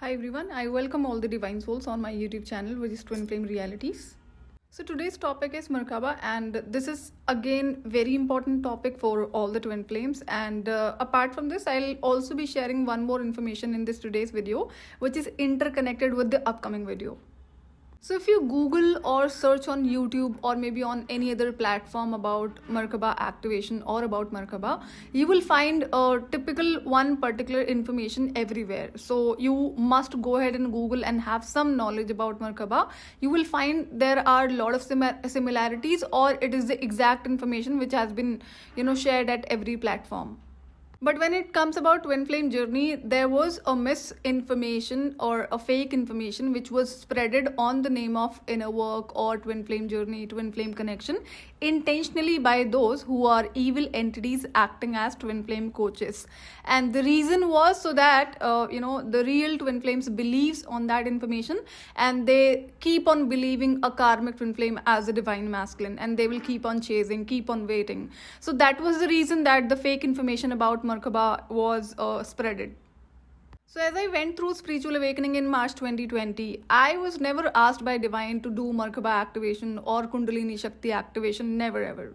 Hi everyone, I welcome all the divine souls on my YouTube channel, which is Twin Flame Realities. So today's topic is Merkaba, and this is again very important topic for all the twin flames. And apart from this, I'll also be sharing one more information in this today's video, which is interconnected with the upcoming video. So if you Google or search on YouTube or maybe on any other platform about Merkaba activation or about Merkaba, you will find a typical one particular information everywhere. So you must go ahead and Google and have some knowledge about Merkaba. You will find there are a lot of similarities, or it is the exact information which has been shared at every platform. But when it comes about twin flame journey, there was a misinformation or a fake information which was spreaded on the name of inner work or twin flame journey, twin flame connection, intentionally by those who are evil entities acting as twin flame coaches. And the reason was so that the real twin flames believes on that information, and they keep on believing a karmic twin flame as a divine masculine, and they will keep on chasing, keep on waiting. So that was the reason that the fake information about Merkaba was spreaded. So as I went through spiritual awakening in March 2020, I was never asked by divine to do Merkaba activation or Kundalini Shakti activation, never ever.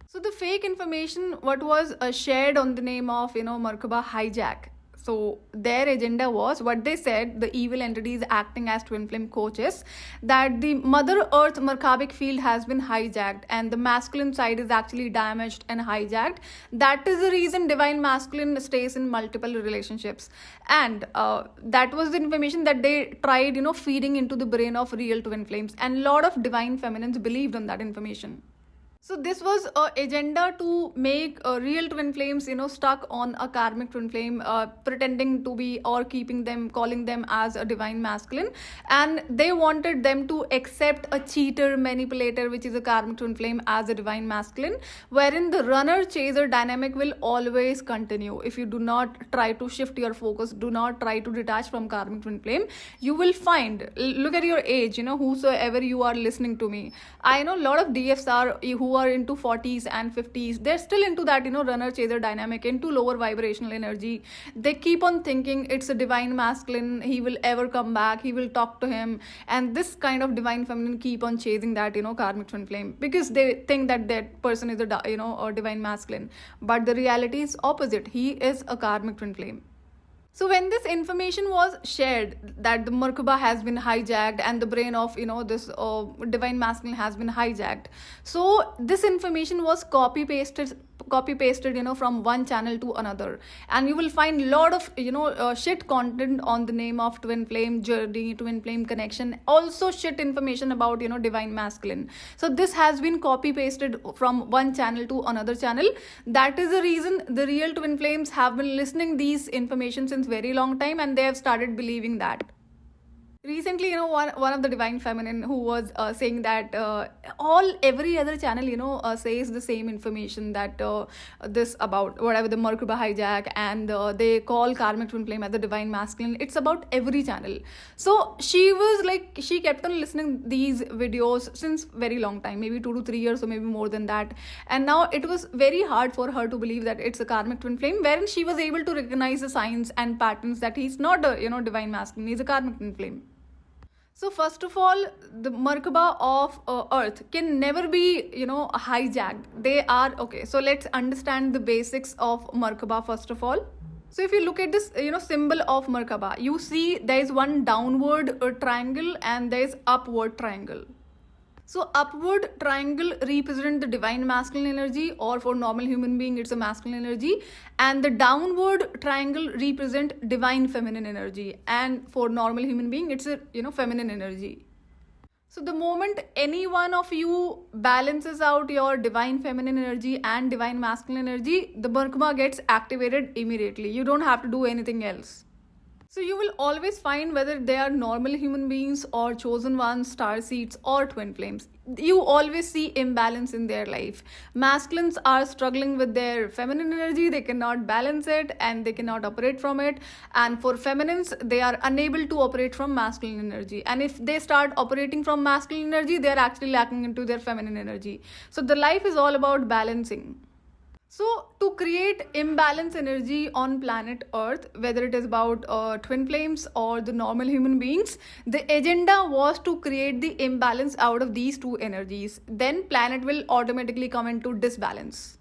So the fake information what was shared on the name of Merkaba hijack. So their agenda was, what they said, the evil entities acting as twin flame coaches, that the Mother Earth Merkabic field has been hijacked and the masculine side is actually damaged and hijacked. That is the reason divine masculine stays in multiple relationships. And that was the information that they tried, feeding into the brain of real twin flames. And a lot of divine feminines believed on that information. So this was an agenda to make real twin flames, stuck on a karmic twin flame, pretending to be or calling them as a divine masculine. And they wanted them to accept a cheater, manipulator, which is a karmic twin flame, as a divine masculine, wherein the runner-chaser dynamic will always continue. If you do not try to shift your focus, do not try to detach from karmic twin flame, you will find, look at your age, whosoever you are listening to me. I know a lot of DFs are who are into 40s and 50s, they're still into that runner chaser dynamic, into lower vibrational energy. They keep on thinking it's a divine masculine, he will ever come back, he will talk to him, and this kind of divine feminine keep on chasing that karmic twin flame, because they think that person is a divine masculine. But the reality is opposite, he is a karmic twin flame. So when this information was shared that the Merkaba has been hijacked and the brain of this divine masculine has been hijacked, so this information was copy pasted from one channel to another, and you will find a lot of shit content on the name of twin flame journey, twin flame connection, also shit information about divine masculine. So this has been copy pasted from one channel to another channel. That is the reason the real twin flames have been listening these information since very long time, and they have started believing that. Recently, one of the divine feminine who was saying that every other channel, says the same information, that this about whatever the Merkaba hijack, and they call karmic twin flame as the divine masculine. It's about every channel. So she kept on listening these videos since very long time, maybe 2 to 3 years or maybe more than that. And now it was very hard for her to believe that it's a karmic twin flame, wherein she was able to recognize the signs and patterns that he's not a divine masculine, he's a karmic twin flame. So first of all, the Merkaba of Earth can never be, hijacked. They are, okay, so let's understand the basics of Merkaba first of all. So if you look at this, symbol of Merkaba, you see there is one downward triangle and there is upward triangle. So upward triangle represent the divine masculine energy, or for normal human being it's a masculine energy, and the downward triangle represent divine feminine energy, and for normal human being it's a feminine energy. So the moment any one of you balances out your divine feminine energy and divine masculine energy, the Merkaba gets activated immediately. You don't have to do anything else. So you will always find, whether they are normal human beings or chosen ones, star seeds or twin flames, you always see imbalance in their life. Masculines are struggling with their feminine energy, they cannot balance it and they cannot operate from it. And for feminines, they are unable to operate from masculine energy. And if they start operating from masculine energy, they are actually lacking into their feminine energy. So the life is all about balancing. So, to create imbalance energy on planet Earth, whether it is about twin flames or the normal human beings, the agenda was to create the imbalance out of these two energies. Then planet will automatically come into disbalance.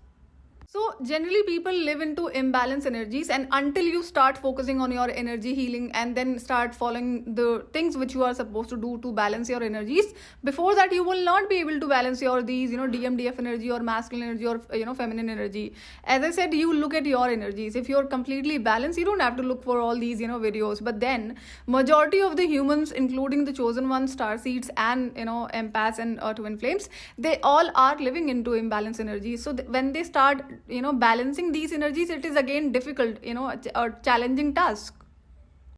So generally people live into imbalance energies, and until you start focusing on your energy healing and then start following the things which you are supposed to do to balance your energies, before that you will not be able to balance your these DMDF energy or masculine energy or feminine energy. As I said, you look at your energies. If you're completely balanced, you don't have to look for all these videos. But then majority of the humans, including the chosen ones, star seeds, and empaths and twin flames, they all are living into imbalance energy. So when they start balancing these energies, it is again difficult, a challenging task.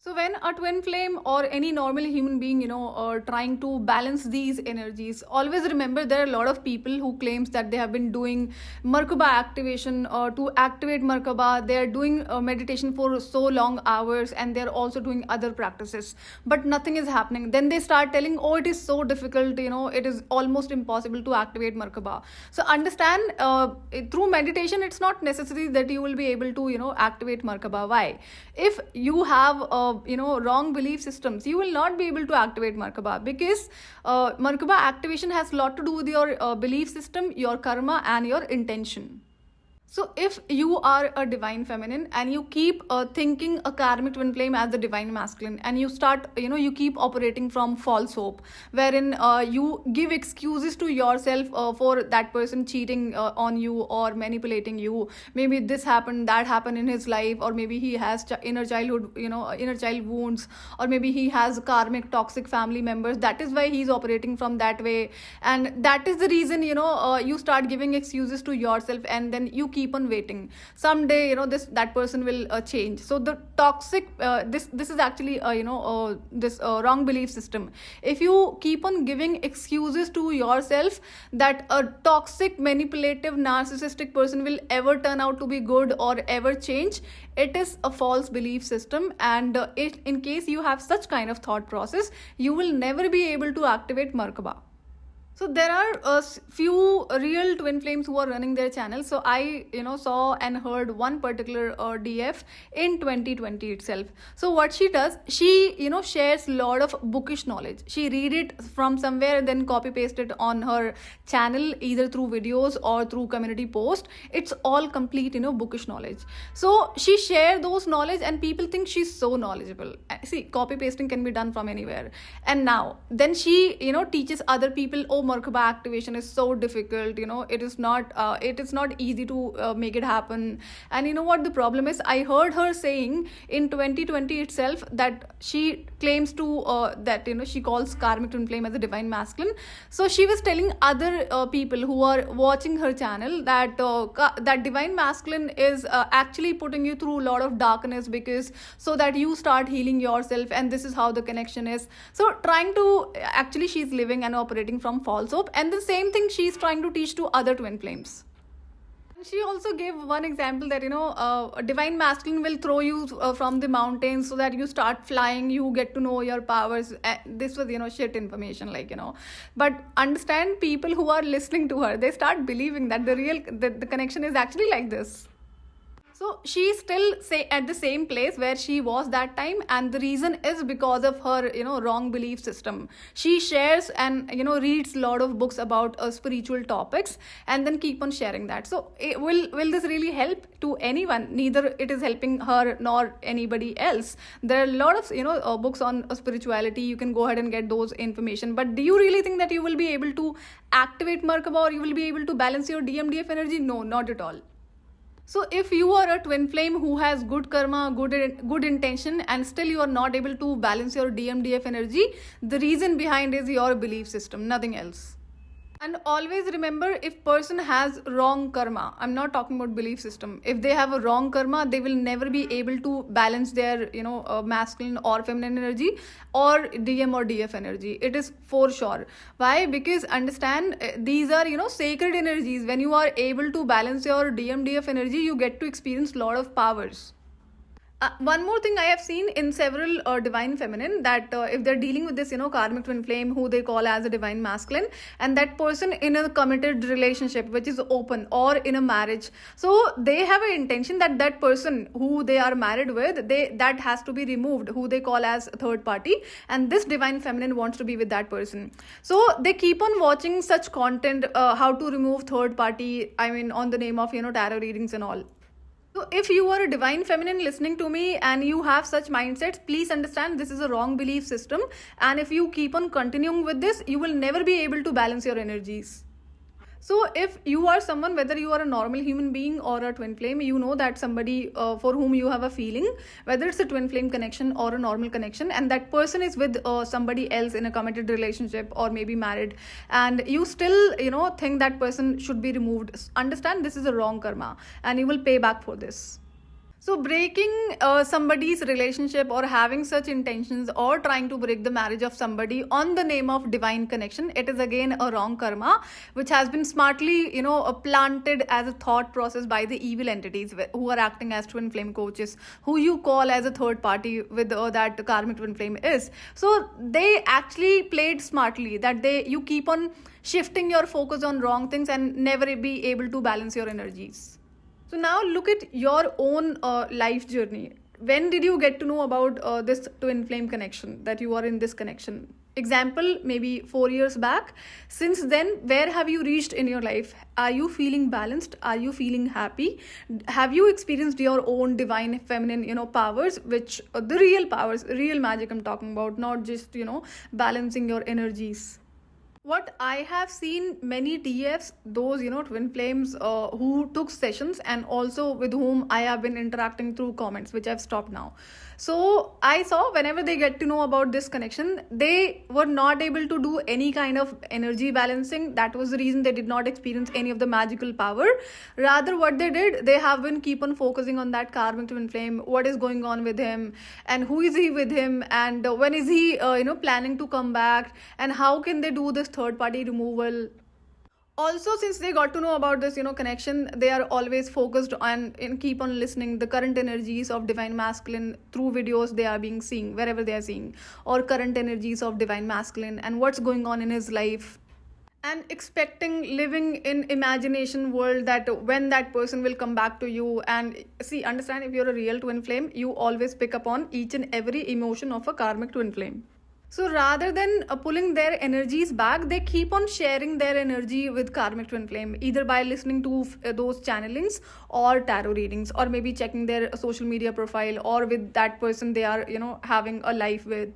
So when a twin flame or any normal human being, trying to balance these energies, always remember there are a lot of people who claims that they have been doing Merkaba activation or to activate Merkaba. They are doing meditation for so long hours, and they are also doing other practices, but nothing is happening. Then they start telling, oh, it is so difficult, it is almost impossible to activate Merkaba. So understand, through meditation, it's not necessary that you will be able to, activate Merkaba. Why? If you have wrong belief systems, you will not be able to activate Merkaba, because Merkaba activation has a lot to do with your belief system, your karma, and your intention. So if you are a divine feminine and you keep thinking a karmic twin flame as the divine masculine, and you start, you keep operating from false hope, wherein you give excuses to yourself for that person cheating on you or manipulating you. Maybe this happened, that happened in his life, or maybe he has inner child wounds, or maybe he has karmic toxic family members. That is why he's operating from that way, and that is the reason you start giving excuses to yourself, and then you keep on waiting. Someday, that person will change. So the toxic, this is actually this wrong belief system. If you keep on giving excuses to yourself that a toxic, manipulative, narcissistic person will ever turn out to be good or ever change, it is a false belief system. And in case you have such kind of thought process, you will never be able to activate Merkaba. So there are a few real twin flames who are running their channel. So I saw and heard one particular DF in 2020 itself. So what she does, she shares a lot of bookish knowledge. She read it from somewhere and then copy paste it on her channel, either through videos or through community post. It's all complete bookish knowledge. So she share those knowledge and people think she's so knowledgeable. See, copy pasting can be done from anywhere. And now then she teaches other people, oh, Merkaba activation is so difficult, it is not easy to make it happen. And you know what the problem is? I heard her saying in 2020 itself that she claims to that she calls karmic twin flame as a divine masculine. So she was telling other people who are watching her channel that that divine masculine is actually putting you through a lot of darkness, because so that you start healing yourself, and this is how the connection is. So trying to actually, she's living and operating from false hope, and the same thing she's trying to teach to other twin flames. She also gave one example that a divine masculine will throw you from the mountains so that you start flying, you get to know your powers. This was shit information, but understand, people who are listening to her, they start believing that the connection is actually like this. So she's still at the same place where she was that time, and the reason is because of her wrong belief system. She shares and reads a lot of books about spiritual topics, and then keep on sharing that. So will this really help to anyone? Neither it is helping her nor anybody else. There are a lot of books on spirituality. You can go ahead and get those information, but do you really think that you will be able to activate Merkaba, or you will be able to balance your DMDF energy? No, not at all. So if you are a twin flame who has good karma, good intention, and still you are not able to balance your DMDF energy, the reason behind is your belief system, nothing else. And always remember, if person has wrong karma, I'm not talking about belief system. If they have a wrong karma, they will never be able to balance their, masculine or feminine energy or DM or DF energy. It is for sure. Why? Because understand, these are, sacred energies. When you are able to balance your DM, DF energy, you get to experience a lot of powers. One more thing I have seen in several divine feminine, that if they're dealing with this, karmic twin flame who they call as a divine masculine, and that person in a committed relationship which is open, or in a marriage, so they have an intention that that person who they are married with, that has to be removed, who they call as third party, and this divine feminine wants to be with that person. So they keep on watching such content, how to remove third party, I mean, on the name of tarot readings and all. So, if you are a divine feminine listening to me and you have such mindsets, please understand this is a wrong belief system. And if you keep on continuing with this, you will never be able to balance your energies. So, if you are someone, whether you are a normal human being or a twin flame, you know that somebody for whom you have a feeling, whether it's a twin flame connection or a normal connection, and that person is with somebody else in a committed relationship or maybe married, and you still, think that person should be removed. Understand this is a wrong karma, and you will pay back for this. So, breaking somebody's relationship or having such intentions or trying to break the marriage of somebody on the name of divine connection, it is again a wrong karma, which has been smartly, planted as a thought process by the evil entities who are acting as twin flame coaches, who you call as a third party with that karmic twin flame is. So, they actually played smartly that you keep on shifting your focus on wrong things and never be able to balance your energies. So now look at your own life journey. When did you get to know about this twin flame connection, that you are in this connection? Example, maybe 4 years back. Since then, where have you reached in your life? Are you feeling balanced? Are you feeling happy? Have you experienced your own divine feminine, powers, which the real powers, real magic I'm talking about, not just, balancing your energies. What I have seen many TFs, those twin flames who took sessions and also with whom I have been interacting through comments, which I've stopped now. So I saw whenever they get to know about this connection, they were not able to do any kind of energy balancing. That was the reason they did not experience any of the magical power. Rather, what they did, they have been keep on focusing on that karmic twin flame, what is going on with him, and who is he with him, and when is he planning to come back, and how can they do this third party removal. Also, since they got to know about this connection, they are always focused on and keep on listening the current energies of divine masculine through videos they are being seeing wherever they are seeing, or current energies of divine masculine and what's going on in his life, and expecting, living in imagination world that when that person will come back to you. And see, understand, if you're a real twin flame, you always pick up on each and every emotion of a karmic twin flame. So rather than pulling their energies back, they keep on sharing their energy with karmic twin flame, either by listening to those channelings or tarot readings, or maybe checking their social media profile, or with that person they are having a life with.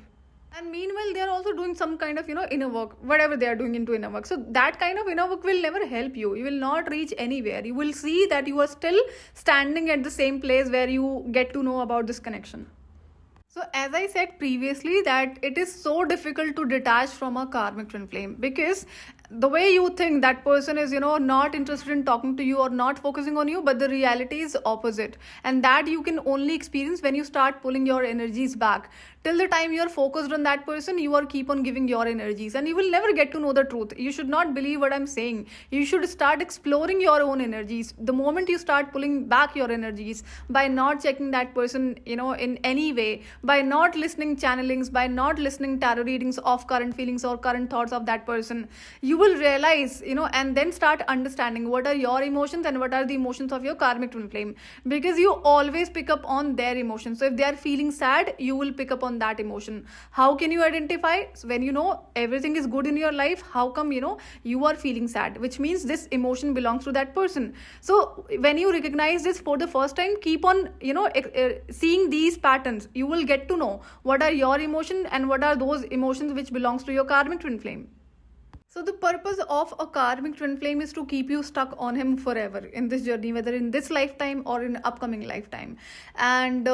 And meanwhile, they are also doing some kind of inner work, whatever they are doing into inner work. So that kind of inner work will never help you. You will not reach anywhere. You will see that you are still standing at the same place where you get to know about this connection. So as I said previously, that it is so difficult to detach from a karmic twin flame, because the way you think that person is not interested in talking to you or not focusing on you, but the reality is opposite, and that you can only experience when you start pulling your energies back. Till the time you are focused on that person, you are keep on giving your energies, and you will never get to know the truth. You should not believe what I'm saying. You should start exploring your own energies. The moment you start pulling back your energies by not checking that person in any way, by not listening channelings, by not listening tarot readings of current feelings or current thoughts of that person, you will realize and then start understanding what are your emotions and what are the emotions of your karmic twin flame, because you always pick up on their emotions. So if they are feeling sad, you will pick up on that emotion. How can you identify? So when everything is good in your life, how come you are feeling sad, which means this emotion belongs to that person. So when you recognize this for the first time, keep on seeing these patterns. You will get to know what are your emotions and what are those emotions which belongs to your karmic twin flame. So the purpose of a karmic twin flame is to keep you stuck on him forever in this journey, whether in this lifetime or in upcoming lifetime. And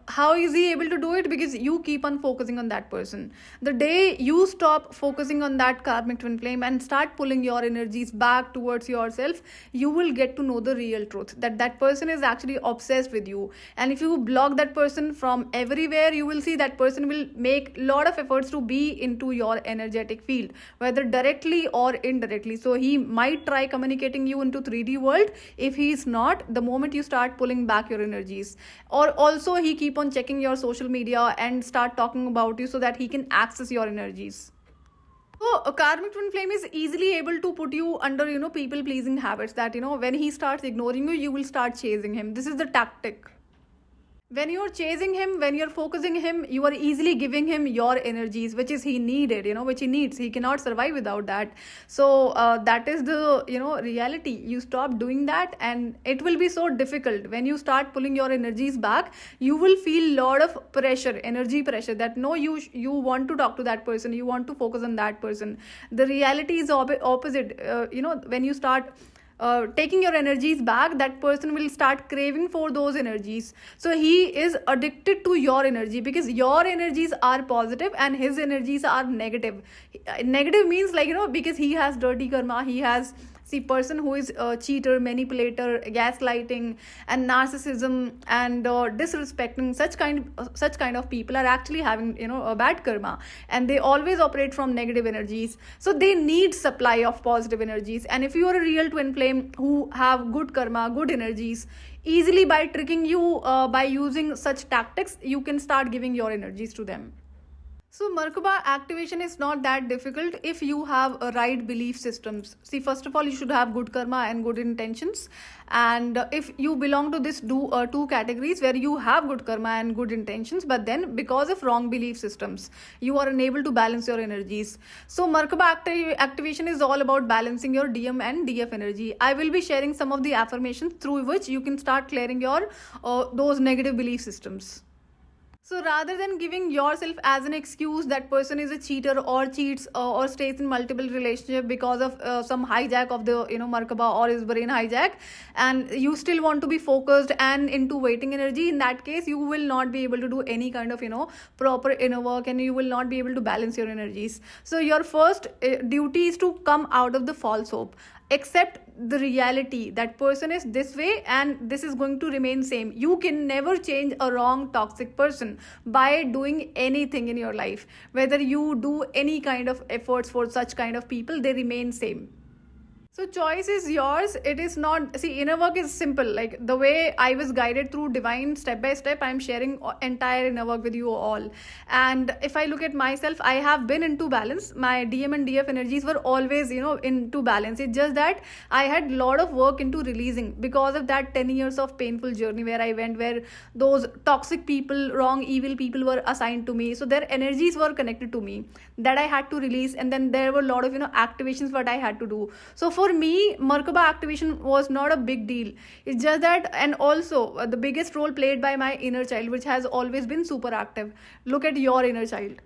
how is he able to do it? Because you keep on focusing on that person. The day you stop focusing on that karmic twin flame and start pulling your energies back towards yourself, you will get to know the real truth, that that person is actually obsessed with you. And if you block that person from everywhere, you will see that person will make a lot of efforts to be into your energetic field, whether directly directly or indirectly. So he might try communicating you into 3D world. If he is not, the moment you start pulling back your energies, or also he keep on checking your social media and start talking about you so that he can access your energies. So a karmic twin flame is easily able to put you under, people pleasing habits, that, when he starts ignoring you, you will start chasing him. This is the tactic. When you're chasing him, when you're focusing him, you are easily giving him your energies, which is he needed, which he needs. He cannot survive without that. So that is the, reality. You stop doing that and it will be so difficult. When you start pulling your energies back, you will feel lot of pressure, energy pressure, that no, you want to talk to that person, you want to focus on that person. The reality is opposite. When you start taking your energies back, that person will start craving for those energies. So he is addicted to your energy, because your energies are positive and his energies are negative. Negative means, like, because he has dirty karma, he has, see, person who is a cheater, manipulator, gaslighting and narcissism and disrespecting, such kind of people are actually having, a bad karma, and they always operate from negative energies. So they need supply of positive energies. And if you are a real twin flame who have good karma, good energies, easily by tricking you, by using such tactics, you can start giving your energies to them. So Merkaba activation is not that difficult if you have a right belief systems. See, first of all, you should have good karma and good intentions. And if you belong to this two categories where you have good karma and good intentions, but then because of wrong belief systems, you are unable to balance your energies. So Merkaba activation is all about balancing your DM and DF energy. I will be sharing some of the affirmations through which you can start clearing your those negative belief systems. So rather than giving yourself as an excuse that person is a cheater or cheats or stays in multiple relationship because of some hijack of the Merkaba or his brain hijack, and you still want to be focused and into waiting energy, in that case you will not be able to do any kind of proper inner work, and you will not be able to balance your energies. So your first duty is to come out of the false hope. Accept the reality that person is this way and this is going to remain same. You can never change a wrong toxic person by doing anything in your life. Whether you do any kind of efforts for such kind of people, they remain same. So choice is yours. It is not, see, inner work is simple. Like the way I was guided through divine step by step, I'm sharing entire inner work with you all. And if I look at myself, I have been into balance. My DM and DF energies were always, into balance. It's just that I had a lot of work into releasing because of that 10 years of painful journey where I went, where those toxic people, wrong, evil people were assigned to me. So their energies were connected to me that I had to release. And then there were a lot of, activations what I had to do. So for me, Merkaba activation was not a big deal. It's just that, and also the biggest role played by my inner child, which has always been super active. Look at your inner child.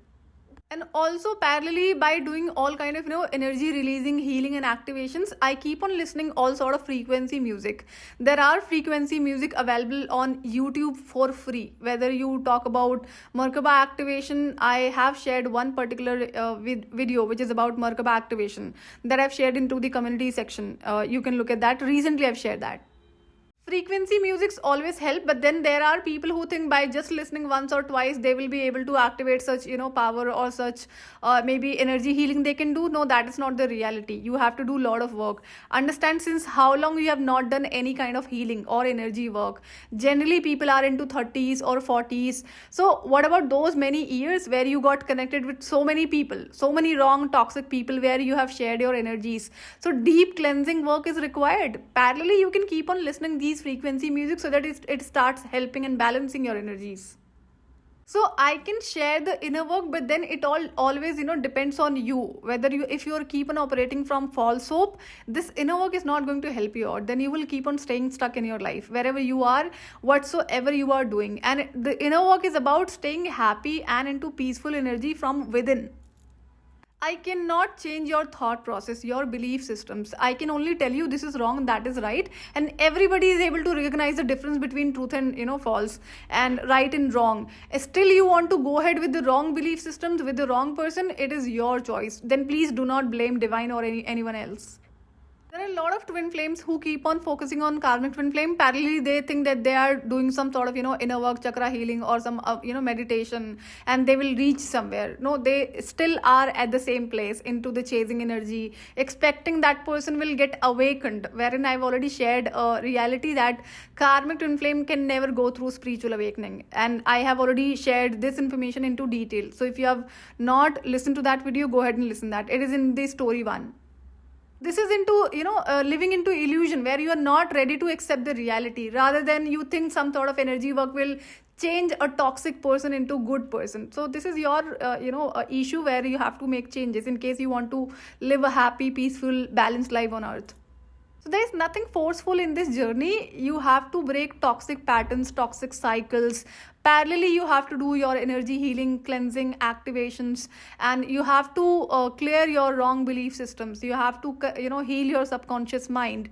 And also parallelly, by doing all kind of energy releasing, healing and activations, I keep on listening all sort of frequency music. There are frequency music available on YouTube for free. Whether you talk about Merkaba activation, I have shared one particular video which is about Merkaba activation that I've shared into the community section. You can look at that. Recently I've shared that. Frequency musics always help, but then there are people who think by just listening once or twice they will be able to activate such power or such maybe energy healing they can do. No, that is not the reality. You have to do a lot of work. Understand, since how long you have not done any kind of healing or energy work. Generally people are into 30s or 40s. So what about those many years where you got connected with so many people, so many wrong toxic people, where you have shared your energies? So deep cleansing work is required. Parallelly you can keep on listening these frequency music so that it starts helping and balancing your energies. So I can share the inner work, but then it always depends on you. Whether if you are keep on operating from false hope, this inner work is not going to help you out. Then you will keep on staying stuck in your life wherever you are, whatsoever you are doing. And the inner work is about staying happy and into peaceful energy from within. I cannot change your thought process, your belief systems. I can only tell you this is wrong, that is right. And everybody is able to recognize the difference between truth and false, and right and wrong. Still you want to go ahead with the wrong belief systems, with the wrong person, it is your choice. Then please do not blame divine or anyone else. There are a lot of twin flames who keep on focusing on karmic twin flame. Parallelly, they think that they are doing some sort of, inner work, chakra healing, or some, meditation, and they will reach somewhere. No, they still are at the same place, into the chasing energy, expecting that person will get awakened. Wherein I've already shared a reality that karmic twin flame can never go through spiritual awakening. And I have already shared this information into detail. So if you have not listened to that video, go ahead and listen that. It is in the story 1. This is into living into illusion, where you are not ready to accept the reality, rather than you think some sort of energy work will change a toxic person into good person. So this is your issue, where you have to make changes in case you want to live a happy, peaceful, balanced life on earth. So there is nothing forceful in this journey. You have to break toxic patterns, toxic cycles. Parallelly, you have to do your energy healing, cleansing, activations, and you have to clear your wrong belief systems. You have to, heal your subconscious mind.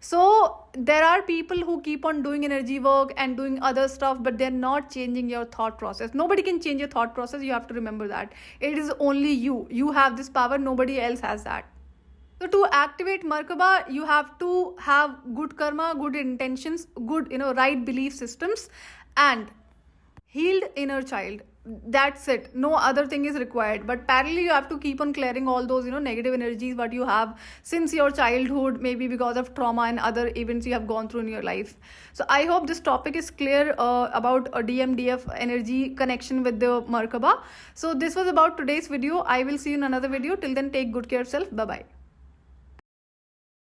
So there are people who keep on doing energy work and doing other stuff, but they're not changing your thought process. Nobody can change your thought process. You have to remember that. It is only you. You have this power. Nobody else has that. So to activate Merkaba, you have to have good karma, good intentions, good, right belief systems, and healed inner child. That's it. No other thing is required. But parallelly, you have to keep on clearing all those, negative energies what you have since your childhood, maybe because of trauma and other events you have gone through in your life. So I hope this topic is clear about a DMDF energy connection with the Merkaba. So this was about today's video. I will see you in another video. Till then, take good care of yourself. Bye-bye.